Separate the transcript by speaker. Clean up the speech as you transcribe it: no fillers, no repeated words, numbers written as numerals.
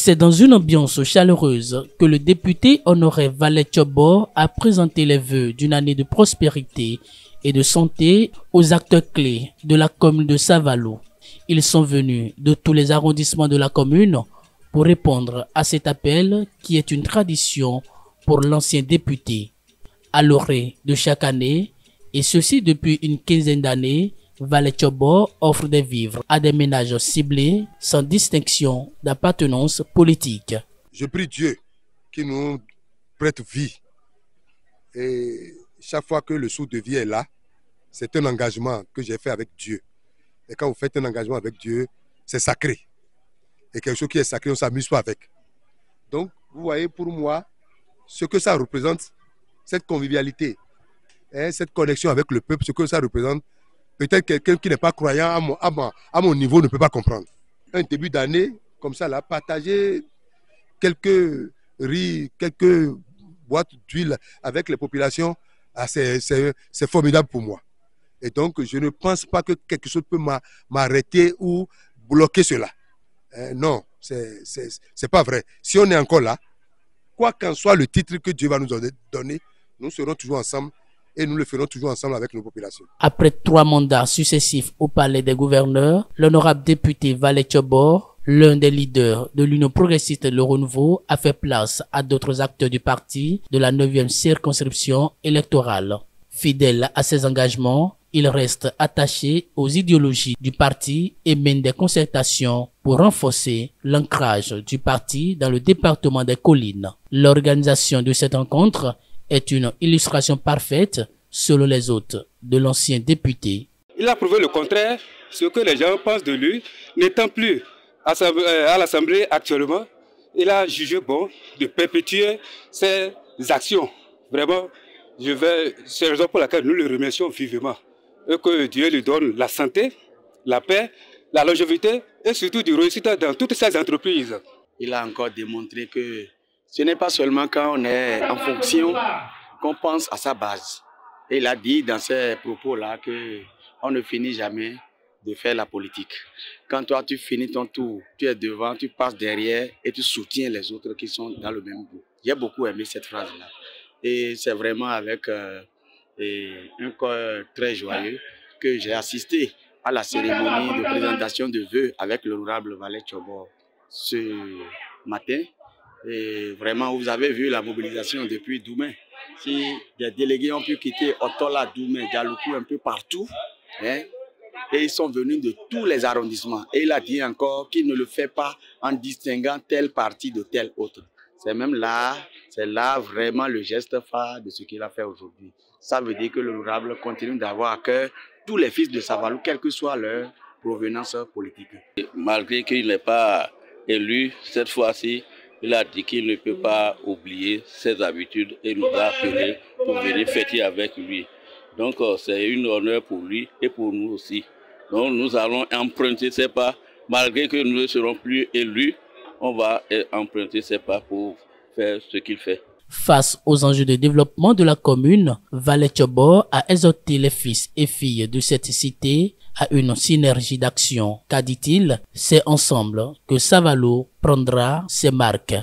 Speaker 1: C'est dans une ambiance chaleureuse que le député Honoré Valet-Tchobor a présenté les vœux d'une année de prospérité et de santé aux acteurs clés de la commune de Savalou. Ils sont venus de tous les arrondissements de la commune pour répondre à cet appel qui est une tradition pour l'ancien député. À l'orée de chaque année, et ceci depuis une quinzaine d'années, Valet-Tchobor offre des vivres à des ménages ciblés sans distinction d'appartenance politique.
Speaker 2: Je prie Dieu qui nous prête vie. Et chaque fois que le sou de vie est là, c'est un engagement que j'ai fait avec Dieu. Et quand vous faites un engagement avec Dieu, c'est sacré. Et quelque chose qui est sacré, on ne s'amuse pas avec. Donc, vous voyez, pour moi, ce que ça représente, cette convivialité, cette connexion avec le peuple, ce que ça représente, peut-être quelqu'un qui n'est pas croyant à mon niveau ne peut pas comprendre. Un début d'année, comme ça, là, partager quelques riz, quelques boîtes d'huile avec les populations, c'est formidable pour moi. Et donc, je ne pense pas que quelque chose peut m'arrêter ou bloquer cela. Non, c'est pas vrai. Si on est encore là, quoi qu'en soit le titre que Dieu va nous donner, nous serons toujours ensemble et nous le ferons toujours ensemble avec nos populations.
Speaker 1: Après 3 mandats successifs au palais des gouverneurs, l'honorable député Valet-Tchobor, l'un des leaders de l'Union progressiste Le Renouveau, a fait place à d'autres acteurs du parti de la 9e circonscription électorale. Fidèle à ses engagements, il reste attaché aux idéologies du parti et mène des concertations pour renforcer l'ancrage du parti dans le département des Collines. L'organisation de cette rencontre est une illustration parfaite, selon les hôtes, de l'ancien député.
Speaker 3: Il a prouvé le contraire, ce que les gens pensent de lui, n'étant plus à l'Assemblée actuellement. Il a jugé bon de perpétuer ses actions. Vraiment, c'est la raison pour laquelle nous le remercions vivement. Et que Dieu lui donne la santé, la paix, la longévité et surtout du réussite dans toutes ces entreprises.
Speaker 4: Il a encore démontré que ce n'est pas seulement quand on est en fonction qu'on pense à sa base. Et il a dit dans ses propos-là qu'on ne finit jamais de faire la politique. Quand toi tu finis ton tour, tu es devant, tu passes derrière et tu soutiens les autres qui sont dans le même bout. J'ai beaucoup aimé cette phrase-là. Et c'est vraiment avec un cœur très joyeux que j'ai assisté à la cérémonie de présentation de vœux avec l'honorable Valet-Tchobor ce matin. Et vraiment, vous avez vu la mobilisation depuis Doumé. Si des délégués ont pu quitter Otola, Doumé, Dialoukou, un peu partout, et ils sont venus de tous les arrondissements. Et il a dit encore qu'il ne le fait pas en distinguant tel parti de tel autre. C'est même là, vraiment le geste phare de ce qu'il a fait aujourd'hui. Ça veut dire que l'honorable continue d'avoir à cœur tous les fils de Savalou, quelle que soit leur provenance politique.
Speaker 5: Malgré qu'il n'est pas élu, cette fois-ci, il a dit qu'il ne peut pas oublier ses habitudes et nous a appelés pour venir fêter avec lui. Donc c'est un honneur pour lui et pour nous aussi. Donc nous allons emprunter ses pas, malgré que nous ne serons plus élus, on va emprunter ses pas pour faire ce qu'il fait.
Speaker 1: Face aux enjeux de développement de la commune, Valet-Tchobor a exhorté les fils et filles de cette cité à une synergie d'action. Car dit-il, c'est ensemble que Savalou prendra ses marques.